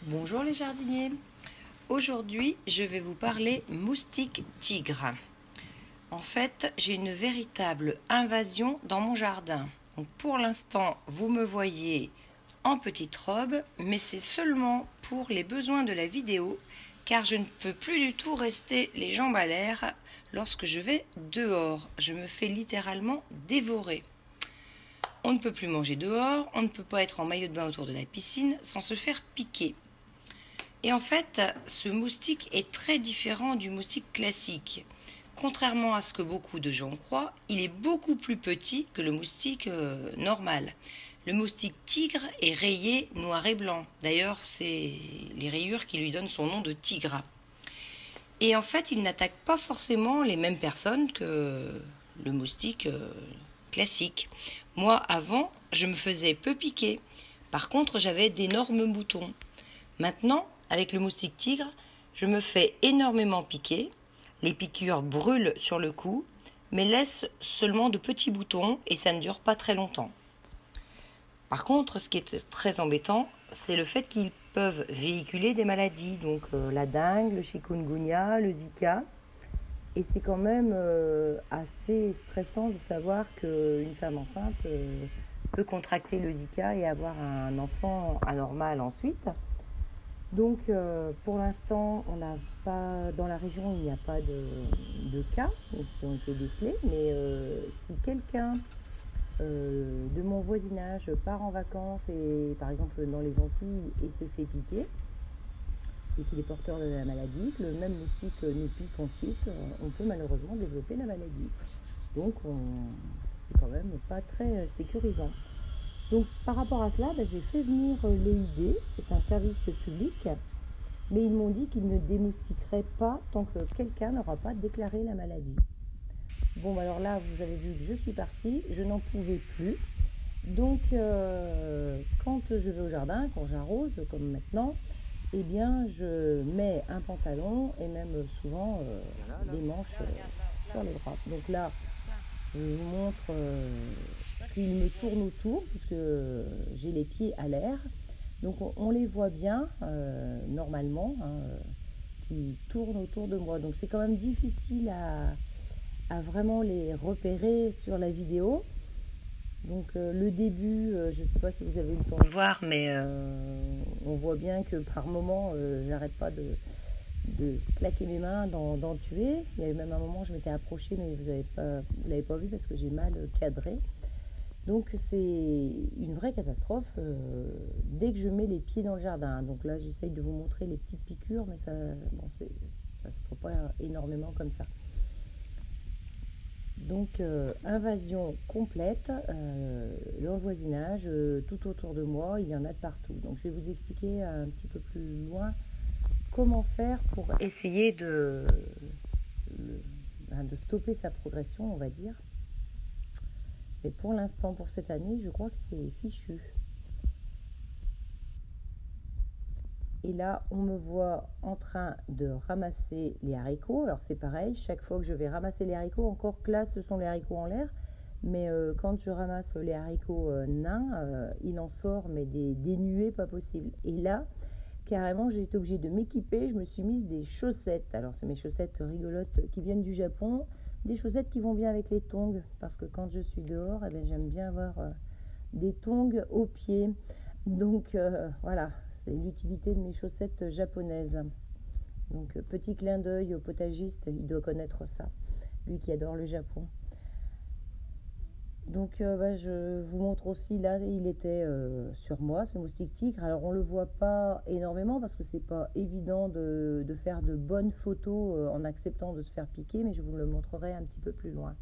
Bonjour les jardiniers. Aujourd'hui, je vais vous parler moustique tigre. En fait, j'ai une véritable invasion dans mon jardin. Donc pour l'instant, vous me voyez en petite robe, mais c'est seulement pour les besoins de la vidéo, car je ne peux plus du tout rester les jambes à l'air lorsque je vais dehors. Je me fais littéralement dévorer. On ne peut plus manger dehors, on ne peut pas être en maillot de bain autour de la piscine sans se faire piquer. Et en fait, ce moustique est très différent du moustique classique. Contrairement à ce que beaucoup de gens croient, il est beaucoup plus petit que le moustique normal. Le moustique tigre est rayé noir et blanc. D'ailleurs, c'est les rayures qui lui donnent son nom de tigre. Et en fait, il n'attaque pas forcément les mêmes personnes que le moustique classique. Moi, avant, je me faisais peu piquer. Par contre, j'avais d'énormes boutons. Maintenant, avec le moustique tigre, je me fais énormément piquer. Les piqûres brûlent sur le cou, mais laissent seulement de petits boutons et ça ne dure pas très longtemps. Par contre, ce qui est très embêtant, c'est le fait qu'ils peuvent véhiculer des maladies, donc la dengue, le chikungunya, le Zika. Et c'est quand même assez stressant de savoir qu'une femme enceinte peut contracter le Zika et avoir un enfant anormal ensuite. Donc pour l'instant, on n'a pas dans la région, il n'y a pas de cas qui ont été décelés, mais si quelqu'un de mon voisinage part en vacances et par exemple dans les Antilles et se fait piquer et qu'il est porteur de la maladie, que le même moustique nous pique ensuite, on peut malheureusement développer la maladie. Donc c'est quand même pas très sécurisant. Donc par rapport à cela, j'ai fait venir l'EID, c'est un service public, mais ils m'ont dit qu'ils ne démoustiqueraient pas tant que quelqu'un n'aura pas déclaré la maladie. Bon, alors là, vous avez vu que je suis partie, je n'en pouvais plus. Donc quand je vais au jardin, quand j'arrose, comme maintenant, eh bien je mets un pantalon et même souvent des manches sur les bras. Donc là, je vous montre qu'il me tourne autour puisque j'ai les pieds à l'air. Donc on les voit bien normalement qui tournent autour de moi. Donc c'est quand même difficile à vraiment les repérer sur la vidéo. Donc le début, je ne sais pas si vous avez eu le temps de voir, mais on voit bien que par moment, j'arrête pas de claquer mes mains, d'en tuer. Il y a eu même un moment, je m'étais approchée, mais vous l'avez pas vu parce que j'ai mal cadré. Donc c'est une vraie catastrophe dès que je mets les pieds dans le jardin. Donc là, j'essaye de vous montrer les petites piqûres, mais ça se fait pas énormément comme ça. Donc invasion complète dans le voisinage, tout autour de moi, il y en a de partout. Donc je vais vous expliquer un petit peu plus loin comment faire pour essayer de stopper sa progression, on va dire. Mais pour l'instant, pour cette année, je crois que c'est fichu. Et là, on me voit en train de ramasser les haricots. Alors c'est pareil, chaque fois que je vais ramasser les haricots, encore que là, ce sont les haricots en l'air. Mais quand je ramasse les haricots nains, il en sort mais des nuées pas possibles. Et là, carrément, j'ai été obligée de m'équiper. Je me suis mise des chaussettes. Alors c'est mes chaussettes rigolotes qui viennent du Japon. Des chaussettes qui vont bien avec les tongs. Parce que quand je suis dehors, j'aime bien avoir des tongs aux pieds. Donc voilà, c'est l'utilité de mes chaussettes japonaises. Donc petit clin d'œil au potagiste, il doit connaître ça, lui qui adore le Japon. Donc je vous montre aussi, là il était sur moi, ce moustique tigre. Alors on ne le voit pas énormément parce que c'est pas évident de faire de bonnes photos en acceptant de se faire piquer, mais je vous le montrerai un petit peu plus loin.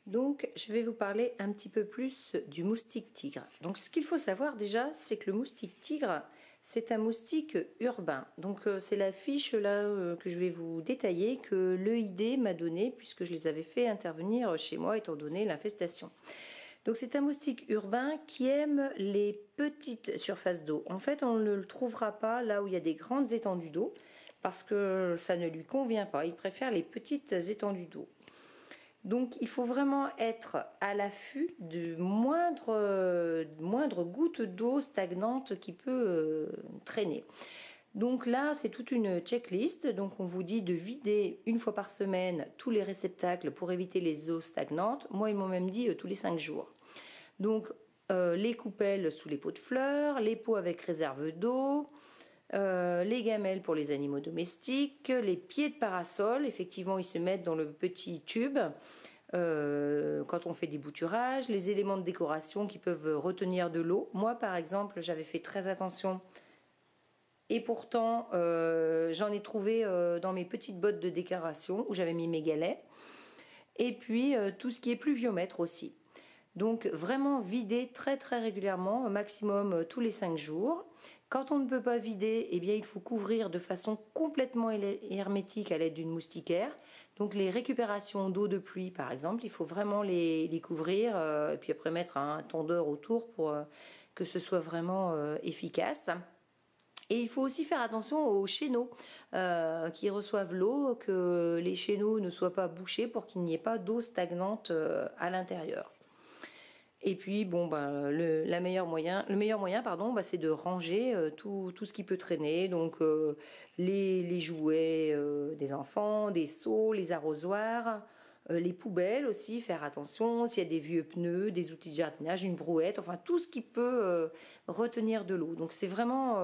Donc, je vais vous parler un petit peu plus du moustique tigre. Donc, ce qu'il faut savoir déjà, c'est que le moustique tigre, c'est un moustique urbain. Donc, c'est la fiche là que je vais vous détailler que l'EID m'a donnée puisque je les avais fait intervenir chez moi étant donné l'infestation. Donc, c'est un moustique urbain qui aime les petites surfaces d'eau. En fait, on ne le trouvera pas là où il y a des grandes étendues d'eau parce que ça ne lui convient pas. Il préfère les petites étendues d'eau. Donc il faut vraiment être à l'affût de moindre goutte d'eau stagnante qui peut traîner. Donc là, c'est toute une checklist. Donc on vous dit de vider une fois par semaine tous les réceptacles pour éviter les eaux stagnantes. Moi, ils m'ont même dit tous les 5 jours. Donc les coupelles sous les pots de fleurs, les pots avec réserve d'eau, les gamelles pour les animaux domestiques, les pieds de parasol, effectivement ils se mettent dans le petit tube quand on fait des bouturages, les éléments de décoration qui peuvent retenir de l'eau. Moi par exemple j'avais fait très attention et pourtant j'en ai trouvé dans mes petites bottes de décoration où j'avais mis mes galets. Et puis tout ce qui est pluviomètre aussi. Donc vraiment vider très très régulièrement, au maximum tous les 5 jours. Quand on ne peut pas vider, eh bien, il faut couvrir de façon complètement hermétique à l'aide d'une moustiquaire. Donc les récupérations d'eau de pluie par exemple, il faut vraiment les couvrir et puis après mettre un tondeur autour pour que ce soit vraiment efficace. Et il faut aussi faire attention aux chéneaux qui reçoivent l'eau, que les chéneaux ne soient pas bouchés pour qu'il n'y ait pas d'eau stagnante à l'intérieur. Et puis, bon, le meilleur moyen, c'est de ranger tout ce qui peut traîner. Donc, les jouets des enfants, des seaux, les arrosoirs, les poubelles aussi, faire attention. S'il y a des vieux pneus, des outils de jardinage, une brouette, enfin, tout ce qui peut retenir de l'eau. Donc, c'est vraiment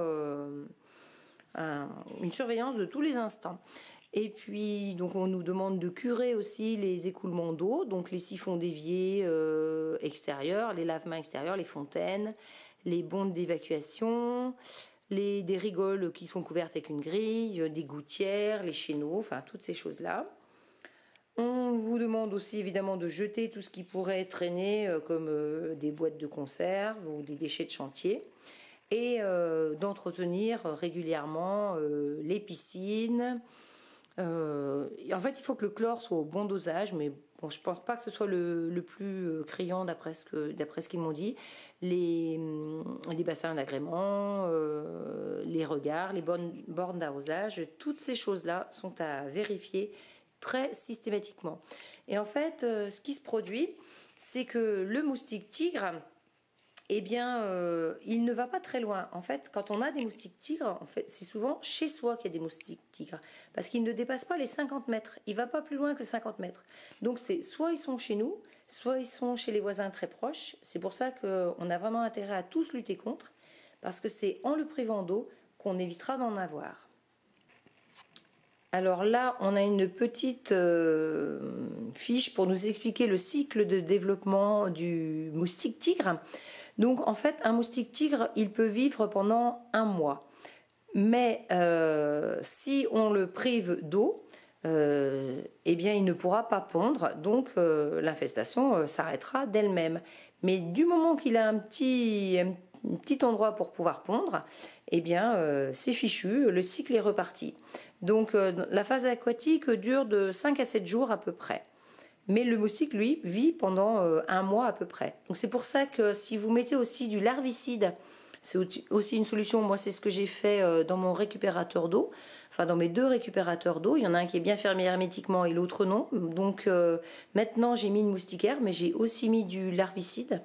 une surveillance de tous les instants. Et puis, donc, on nous demande de curer aussi les écoulements d'eau, donc les siphons d'évier extérieurs, les lave-mains extérieurs, les fontaines, les bondes d'évacuation, des rigoles qui sont couvertes avec une grille, des gouttières, les chéneaux, enfin, toutes ces choses-là. On vous demande aussi évidemment de jeter tout ce qui pourrait traîner, comme des boîtes de conserve ou des déchets de chantier, et d'entretenir régulièrement les piscines. En fait, il faut que le chlore soit au bon dosage, mais bon, je pense pas que ce soit le plus criant d'après ce qu'ils m'ont dit. Les bassins d'agrément, les regards, les bornes d'arrosage, toutes ces choses-là sont à vérifier très systématiquement. Et en fait, ce qui se produit, c'est que le moustique tigre, eh bien, il ne va pas très loin. En fait, quand on a des moustiques tigres, en fait, c'est souvent chez soi qu'il y a des moustiques tigres. Parce qu'ils ne dépassent pas les 50 mètres. Il ne va pas plus loin que 50 mètres. Donc, c'est soit ils sont chez nous, soit ils sont chez les voisins très proches. C'est pour ça qu'on a vraiment intérêt à tous lutter contre. Parce que c'est en le privant d'eau qu'on évitera d'en avoir. Alors là, on a une petite fiche pour nous expliquer le cycle de développement du moustique tigre. Donc en fait, un moustique tigre, il peut vivre pendant 1 mois. Mais si on le prive d'eau, eh bien il ne pourra pas pondre, donc l'infestation s'arrêtera d'elle-même. Mais du moment qu'il a un petit endroit pour pouvoir pondre, eh bien c'est fichu, le cycle est reparti. Donc la phase aquatique dure de 5 à 7 jours à peu près. Mais le moustique, lui, vit pendant 1 mois à peu près. Donc c'est pour ça que si vous mettez aussi du larvicide, c'est aussi une solution. Moi, c'est ce que j'ai fait dans mon récupérateur d'eau. Enfin, dans mes 2 récupérateurs d'eau. Il y en a un qui est bien fermé hermétiquement et l'autre non. Donc maintenant, j'ai mis une moustiquaire, mais j'ai aussi mis du larvicide.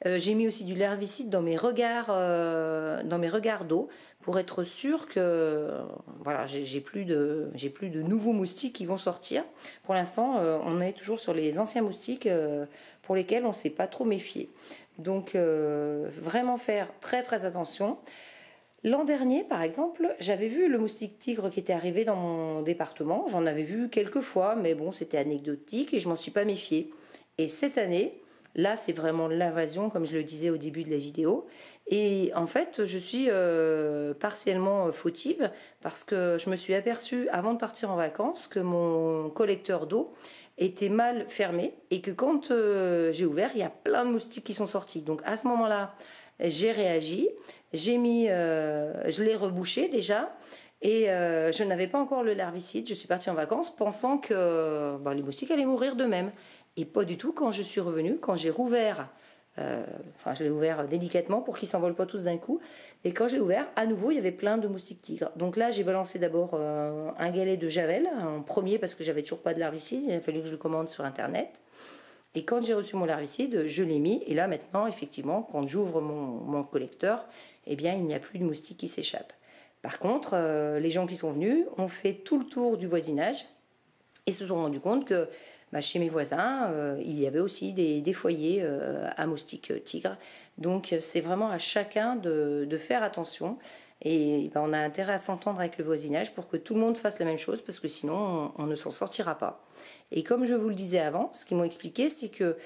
J'ai mis aussi du larvicide dans mes regards d'eau pour être sûr que voilà, j'ai plus de nouveaux moustiques qui vont sortir. Pour l'instant, on est toujours sur les anciens moustiques pour lesquels on ne s'est pas trop méfié. Donc vraiment faire très très attention. L'an dernier, par exemple, j'avais vu le moustique tigre qui était arrivé dans mon département. J'en avais vu quelques fois, mais bon, c'était anecdotique et je m'en suis pas méfiée. Et cette année, là, c'est vraiment l'invasion, comme je le disais au début de la vidéo. Et en fait, je suis partiellement fautive parce que je me suis aperçue, avant de partir en vacances, que mon collecteur d'eau était mal fermé et que quand j'ai ouvert, il y a plein de moustiques qui sont sortis. Donc à ce moment-là, j'ai réagi, je l'ai rebouché déjà. Et je n'avais pas encore le larvicide. Je suis partie en vacances pensant que les moustiques allaient mourir d'eux-mêmes. Et pas du tout. Quand je suis revenue, quand j'ai rouvert Enfin, je l'ai ouvert délicatement pour qu'ils ne s'envolent pas tous d'un coup. Et quand j'ai ouvert, à nouveau, il y avait plein de moustiques tigres. Donc là, j'ai balancé d'abord un galet de Javel, en premier, parce que j'avais toujours pas de larvicide. Il a fallu que je le commande sur Internet. Et quand j'ai reçu mon larvicide, je l'ai mis. Et là, maintenant, effectivement, quand j'ouvre mon collecteur, eh bien, il n'y a plus de moustiques qui s'échappent. Par contre, les gens qui sont venus ont fait tout le tour du voisinage et se sont rendus compte que chez mes voisins, il y avait aussi des foyers à moustiques tigres. Donc, c'est vraiment à chacun de faire attention. Et on a intérêt à s'entendre avec le voisinage pour que tout le monde fasse la même chose, parce que sinon, on ne s'en sortira pas. Et comme je vous le disais avant, ce qu'ils m'ont expliqué, c'est que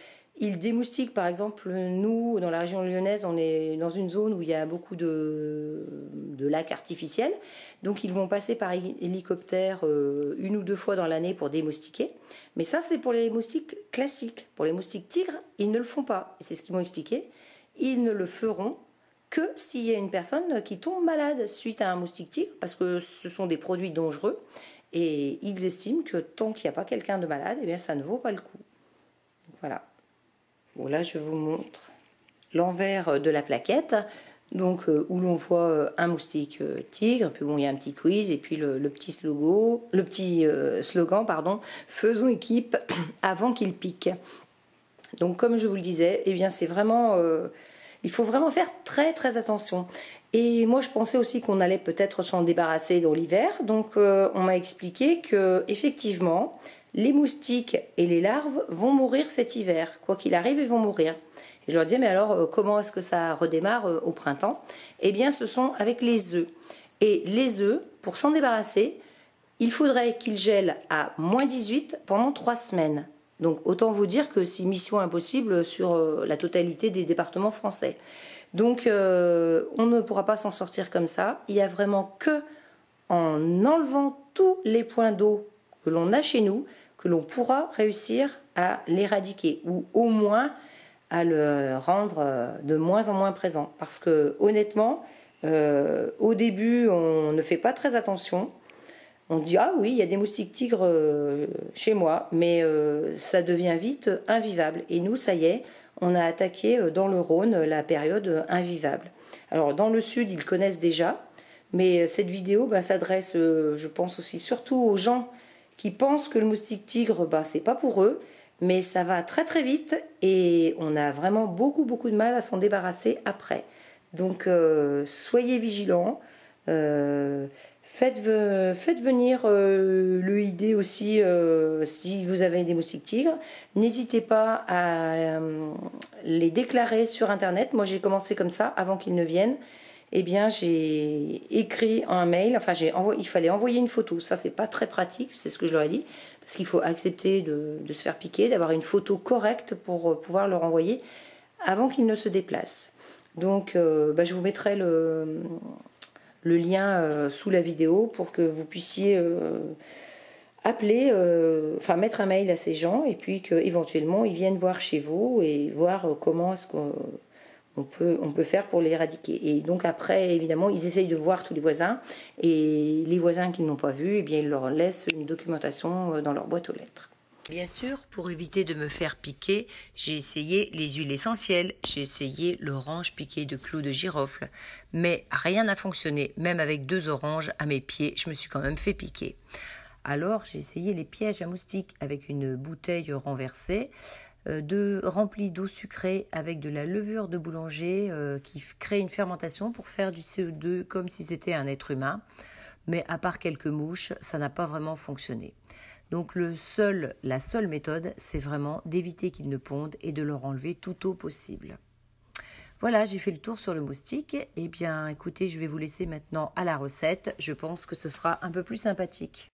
ils démoustiquent, par exemple, nous, dans la région lyonnaise, on est dans une zone où il y a beaucoup de lacs artificiels. Donc, ils vont passer par hélicoptère une ou deux fois dans l'année pour démoustiquer. Mais ça, c'est pour les moustiques classiques. Pour les moustiques tigres, ils ne le font pas. Et c'est ce qu'ils m'ont expliqué. Ils ne le feront que s'il y a une personne qui tombe malade suite à un moustique tigre, parce que ce sont des produits dangereux. Et ils estiment que tant qu'il n'y a pas quelqu'un de malade, eh bien, ça ne vaut pas le coup. Voilà. Bon, là, je vous montre l'envers de la plaquette, donc où l'on voit un moustique tigre, puis bon, il y a un petit quiz, et puis le petit slogan, pardon, faisons équipe avant qu'il pique. Donc, comme je vous le disais, eh bien, c'est vraiment, il faut vraiment faire très très attention. Et moi, je pensais aussi qu'on allait peut-être s'en débarrasser dans l'hiver, donc on m'a expliqué que effectivement, les moustiques et les larves vont mourir cet hiver. Quoi qu'il arrive, ils vont mourir. Et je leur disais, mais alors, comment est-ce que ça redémarre au printemps? Eh bien, ce sont avec les œufs. Et les œufs, pour s'en débarrasser, il faudrait qu'ils gèlent à -18 pendant 3 semaines. Donc, autant vous dire que c'est mission impossible sur la totalité des départements français. Donc, on ne pourra pas s'en sortir comme ça. Il n'y a vraiment que en enlevant tous les points d'eau que l'on a chez nous, que l'on pourra réussir à l'éradiquer, ou au moins à le rendre de moins en moins présent. Parce que honnêtement, au début, on ne fait pas très attention. On dit, ah oui, il y a des moustiques tigres chez moi, mais ça devient vite invivable. Et nous, ça y est, on a attaqué dans le Rhône la période invivable. Alors, dans le sud, ils connaissent déjà, mais cette vidéo s'adresse, je pense aussi surtout aux gens qui pensent que le moustique tigre, c'est pas pour eux, mais ça va très très vite et on a vraiment beaucoup de mal à s'en débarrasser après. Donc soyez vigilants, faites venir le ID aussi si vous avez des moustiques tigres. N'hésitez pas à les déclarer sur internet. Moi j'ai commencé comme ça avant qu'ils ne viennent. Eh bien, j'ai écrit un mail, enfin, il fallait envoyer une photo. Ça, c'est pas très pratique, c'est ce que je leur ai dit, parce qu'il faut accepter de se faire piquer, d'avoir une photo correcte pour pouvoir leur envoyer avant qu'ils ne se déplacent. Donc, je vous mettrai le lien sous la vidéo pour que vous puissiez appeler, mettre un mail à ces gens et puis qu'éventuellement, ils viennent voir chez vous et voir comment est-ce qu'on peut faire pour l'éradiquer. Et donc après, évidemment, ils essayent de voir tous les voisins. Et les voisins qui ne l'ont pas vu, eh bien, ils leur laissent une documentation dans leur boîte aux lettres. Bien sûr, pour éviter de me faire piquer, j'ai essayé les huiles essentielles, j'ai essayé l'orange piquée de clous de girofle. Mais rien n'a fonctionné, même avec 2 oranges à mes pieds, je me suis quand même fait piquer. Alors j'ai essayé les pièges à moustiques avec une bouteille renversée, rempli d'eau sucrée avec de la levure de boulanger qui crée une fermentation pour faire du CO2 comme si c'était un être humain. Mais à part quelques mouches, ça n'a pas vraiment fonctionné. Donc la seule méthode, c'est vraiment d'éviter qu'ils ne pondent et de leur enlever toute eau possible. Voilà, j'ai fait le tour sur le moustique. Eh bien, écoutez, je vais vous laisser maintenant à la recette. Je pense que ce sera un peu plus sympathique.